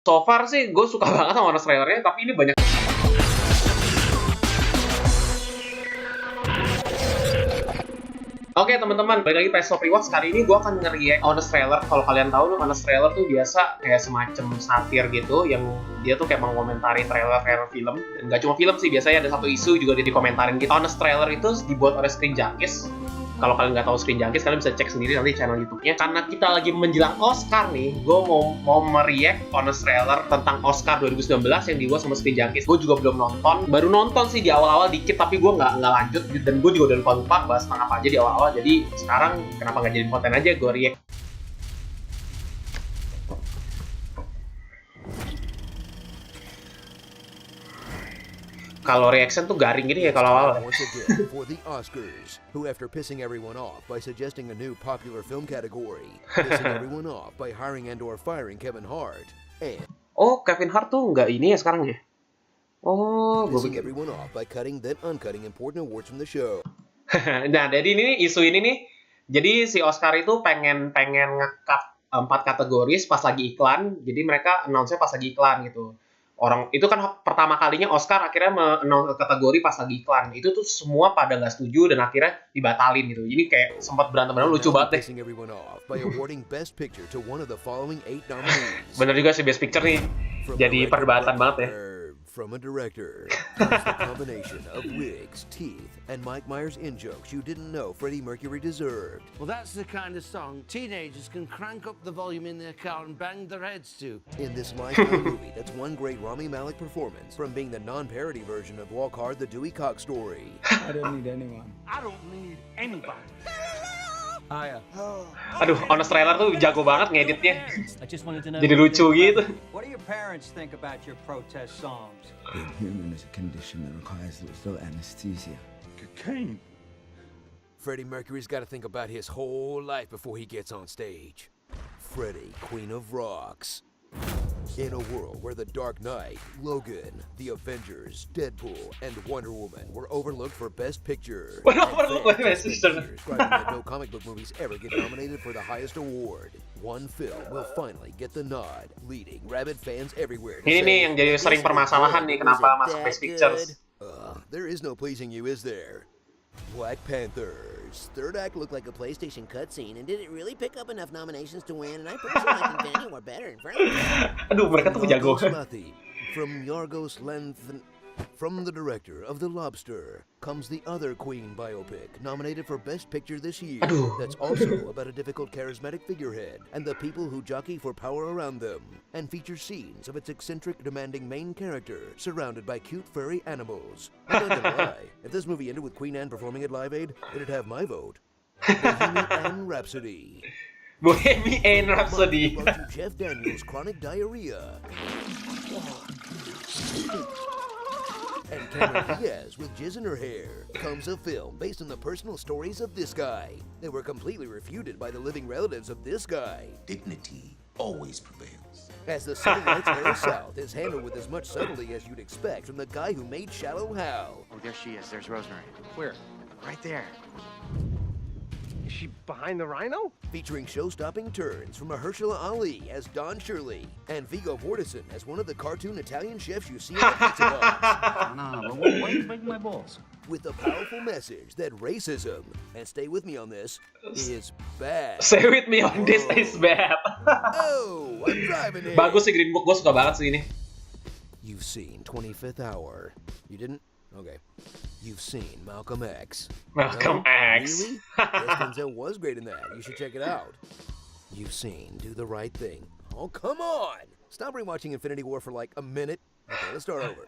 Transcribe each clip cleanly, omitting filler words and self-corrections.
So far sih gue suka banget sama honest trailernya, tapi ini banyak. Oke teman-teman, balik lagi playstoprewatch. Kali ini gue akan nge-react honest trailer. Kalau kalian tahu, honest trailer tuh biasa kayak semacam satir gitu, yang dia tuh kayak mengomentari trailer film. Dan nggak cuma film sih, biasanya ada satu isu juga dia dikomentarin gitu. Honest trailer itu dibuat oleh Screen Junkies. Kalau kalian nggak tahu Screen Junkies, kalian bisa cek sendiri nanti channel YouTube-nya. Karena kita lagi menjelang Oscar nih, gue mau mereact honest trailer tentang Oscar 2019 yang dibuat sama Screen Junkies. Gue juga belum nonton, baru nonton sih di awal-awal dikit, tapi gue nggak lanjut. Dan gue juga udah lupa bahas tentang apa aja di awal-awal. Jadi sekarang kenapa nggak jadi konten aja gue react. Kalau reaction tuh garing gini ya kalau awal. Once again for the Oscars, who after pissing everyone off by suggesting a new popular film category, pissing everyone off by hiring and/or firing Kevin Hart, and oh, Kevin Hart tuh nggak ini ya sekarang ya? Oh, pissing everyone off by cutting then uncutting important awards from the show. Nah, jadi ini isu ini nih. Jadi si Oscar itu pengen nge-cut 4 kategori pas lagi iklan. Jadi mereka announce-nya pas lagi iklan gitu. Orang itu kan pertama kalinya Oscar akhirnya men-announce kategori pas lagi iklan. Itu tuh semua pada nggak setuju dan akhirnya dibatalin gitu. Jadi kayak sempat berantem lucu banget deh. Bener juga sih Best Picture nih. Jadi perdebatan banget ya. From a director, comes the combination of wigs, teeth, and Mike Myers in-jokes you didn't know Freddie Mercury deserved. Well, that's the kind of song teenagers can crank up the volume in their car and bang their heads to. In this lifestyle movie, that's one great Rami Malek performance, from being the non-parody version of Walk Hard, the Dewey Cox story. I don't need anyone. I don't need anybody. Aduh, honest trailer tuh jago banget ngeditnya. Jadi lucu gitu. What do your parents think about your protest songs? Being human is a condition that requires little anesthesia. Cocaine. Freddie Mercury's got to think about his whole life before he gets on stage. Freddie, Queen of Rocks. In a world where The Dark Knight, Logan, The Avengers, Deadpool, and Wonder Woman were overlooked for Best Picture, describing that no comic book movies ever get nominated for the highest award, one film will finally get the nod, leading rabid fans everywhere. Ini nih yang jadi sering permasalahan nih kenapa masuk Best Pictures. There is no pleasing you, is there? Black Panthers. Third act looked like a PlayStation cutscene, and did it really pick up enough nominations to win? And I personally think Infinity War better in front of it. Aduh, mereka tuh jago. From Yorgos Lanthimos, from the director of The Lobster, comes the other Queen biopic, nominated for Best Picture this year. Aduh. That's also about a difficult, charismatic figurehead, and the people who jockey for power around them, and features scenes of its eccentric, demanding main character, surrounded by cute, furry animals. I'm not gonna lie, if this movie ended with Queen Anne performing at Live Aid, it'd have my vote. Bohemian Rhapsody. Bohemian Rhapsody. To Jeff Daniels' chronic diarrhea. And Cameron Diaz with jizz in her hair. Comes a film based on the personal stories of this guy. They were completely refuted by the living relatives of this guy. Dignity always prevails. As the Southern Lights Air South is handled with as much subtlety as you'd expect from the guy who made Shallow Hal. Oh, there she is. There's Rosemary. Where? Right there. Is she behind the rhino? Featuring show-stopping turns from Mahershala Ali as Don Shirley and Viggo Mortensen as one of the cartoon Italian chefs you see on the pizza box. No, why are you breaking my balls? With the powerful message that racism, and stay with me on this, is bad. Stay with me on this is bad. Oh, I'm driving it. Bagus sih Green Book, gue suka banget sih ini. You've seen 25th Hour. You didn't? Okay. You've seen Malcolm X. Malcolm X. Really? Yes, Denzel was great in that. You should check it out. You've seen Do the Right Thing. Oh, come on! Stop rewatching Infinity War for like a minute. Okay, let's start over.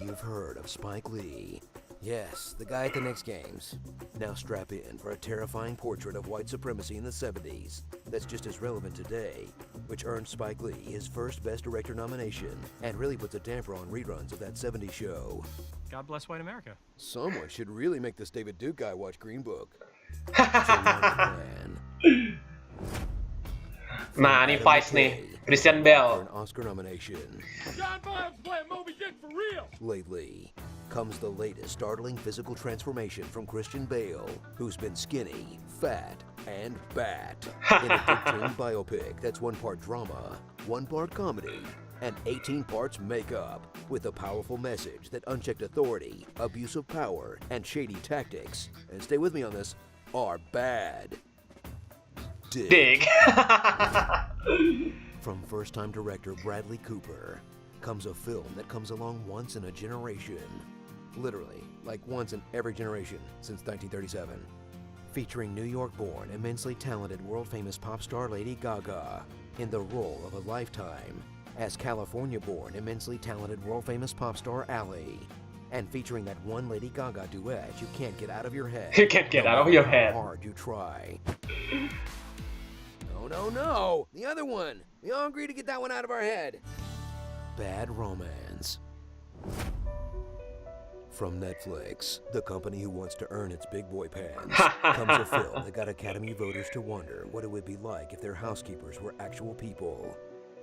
You've heard of Spike Lee. Yes, the guy at the Knicks games. Now strap in for a terrifying portrait of white supremacy in the 70s that's just as relevant today, which earned Spike Lee his first Best Director nomination and really puts a damper on reruns of that 70s show. God bless white America. Someone should really make this David Duke guy watch Green Book. Nah, ini Vice nih. Christian for Bale. an Oscar nomination. Lately comes the latest startling physical transformation from Christian Bale, who's been skinny, fat, and bat in a good-tuned biopic that's 1 part drama, 1 part comedy, and 18 parts makeup, with a powerful message that unchecked authority, abuse of power, and shady tactics, and stay with me on this, are bad. Dig. From first-time director Bradley Cooper comes a film that comes along once in a generation. Literally, like once in every generation since 1937. Featuring New York-born, immensely talented, world-famous pop star Lady Gaga in the role of a lifetime, as California-born, immensely talented, world-famous pop star Ally, and featuring that one Lady Gaga duet you can't get out of your head. You can't get no out of matter your how head. hard you try. No, the other one. We all agree to get that one out of our head. Bad Romance. From Netflix, the company who wants to earn its big boy pants, comes a film that got Academy voters to wonder what it would be like if their housekeepers were actual people.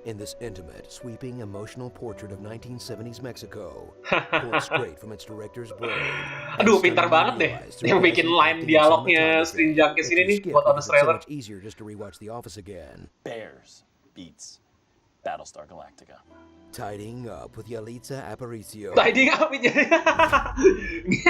In this intimate, sweeping, emotional portrait of 1970s Mexico, pulled straight from its director's brain. Aduh, pintar banget deh. Yang bikin line dialognya Screen Junkies ini nih buat honest So trailer. much easier just to rewatch The Office again. Bears beats Battlestar Galactica. Tidying up with Yalitza Aparicio. Tadi ngapain jadi?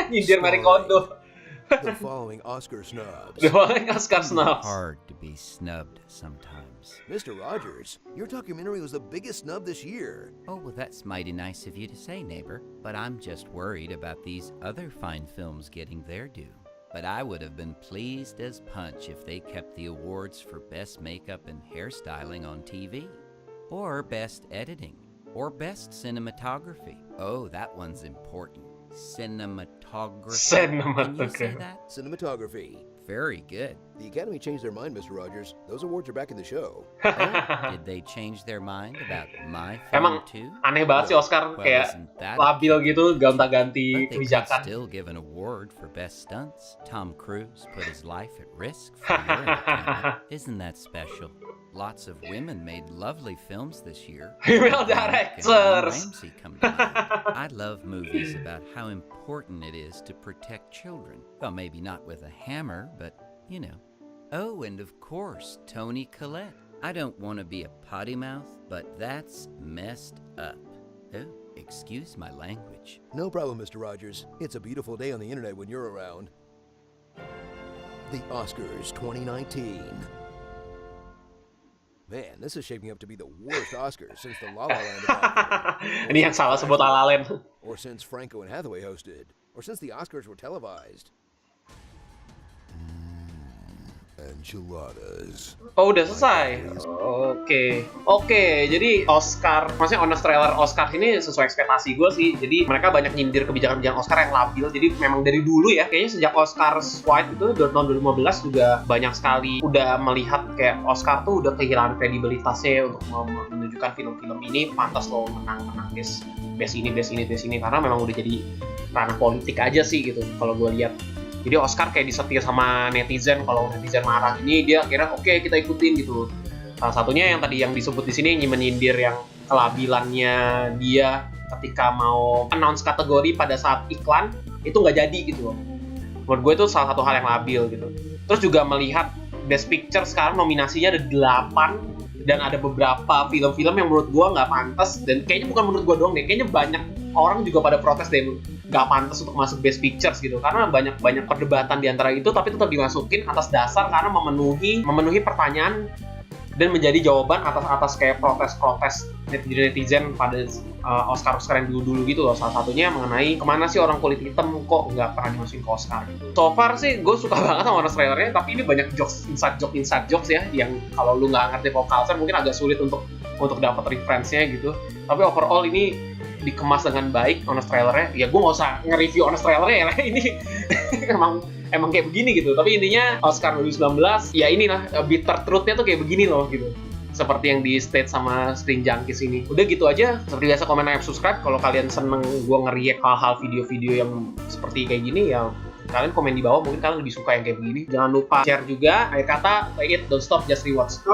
Nyindir Marie Kondo. The following Oscar snubs. Doang Oscar snubs. Hard to be snubbed sometimes. Mr. Rogers, your documentary was the biggest snub this year. Oh, well, that's mighty nice of you to say, neighbor. But I'm just worried about these other fine films getting their due. But I would have been pleased as punch if they kept the awards for Best Makeup and Hairstyling on TV. Or Best Editing. Or Best Cinematography. Oh, that one's important. Cinematography. Can you say that? Cinematography. Very good. The Academy changed their mind, Mr. Rogers. Those awards are back in the show. Oh, did they change their mind about my Emang film too? aneh banget sih Oscar Well, kayak isn't that labil gitu, gonta-ganti But they could kebijakan. still give an award for best stunts. Tom Cruise put his life at risk for your entertainment. Isn't that special? Lots of women made lovely films this year. Female Nick and directors. Ellen Ramsey come to mind. I love movies about how important it is to protect children. Well, maybe not with a hammer, but, you know. Oh, and of course, Toni Collette. I don't want to be a potty mouth, but that's messed up. Oh, excuse my language. No problem, Mr. Rogers. It's a beautiful day on the internet when you're around. The Oscars 2019. Man, this is shaping up to be the worst Oscars since the La La Land debacle. Ini yang salah sebut La La Land. Or since Franco and Hathaway hosted. Or since the Oscars were televised. Enchiladas. Oh, udah selesai. Oke, jadi Oscar, maksudnya honest trailer Oscar ini sesuai ekspektasi gue sih. Jadi mereka banyak nyindir kebijakan-kebijakan Oscar yang labil. Jadi memang dari dulu ya, kayaknya sejak Oscar White itu tahun 2015 juga banyak sekali udah melihat kayak Oscar tuh udah kehilangan kredibilitasnya untuk menunjukkan film-film ini pantas loh menang best ini karena memang udah jadi ranah politik aja sih gitu kalau gue lihat. Jadi Oscar kayak disetir sama netizen, kalau netizen marah ini dia akhirnya oke, kita ikutin gitu. Salah satunya yang tadi yang disebut di sini menyindir yang kelabilannya dia ketika mau announce kategori pada saat iklan itu nggak jadi gitu. Menurut gue itu salah satu hal yang labil gitu. Terus juga melihat Best Picture sekarang nominasinya ada 8 dan ada beberapa film-film yang menurut gue nggak pantas dan kayaknya bukan menurut gue doang deh, kayaknya banyak orang juga pada protes deh nggak pantas untuk masuk Best Pictures gitu karena banyak perdebatan di antara itu tapi tetap dimasukin atas dasar karena memenuhi pertanyaan dan menjadi jawaban atas kayak protes netizen pada Oscar yang dulu gitu loh. Salah satunya mengenai kemana sih orang kulit hitam kok nggak pernah dimasukin ke Oscar gitu. So far sih gue suka banget sama honest trailernya, tapi ini banyak inside jokes ya yang kalau lu nggak ngerti pop culture mungkin agak sulit untuk dapat reference-nya gitu. Tapi overall ini dikemas dengan baik honest trailernya. Ya gue nggak usah nge-review honest trailernya ya, ini emang kayak begini gitu. Tapi intinya Oscar 2019 ya inilah bitter truth-nya tuh kayak begini loh gitu. Seperti yang di state sama Screen Junkies ini. Udah gitu aja. Seperti biasa komen, like, subscribe. Kalau kalian seneng gue nge-react hal-hal video-video yang seperti kayak gini ya kalian komen di bawah. Mungkin kalian lebih suka yang kayak begini. Jangan lupa share juga. Akhir kata, play it, don't stop, just rewatch.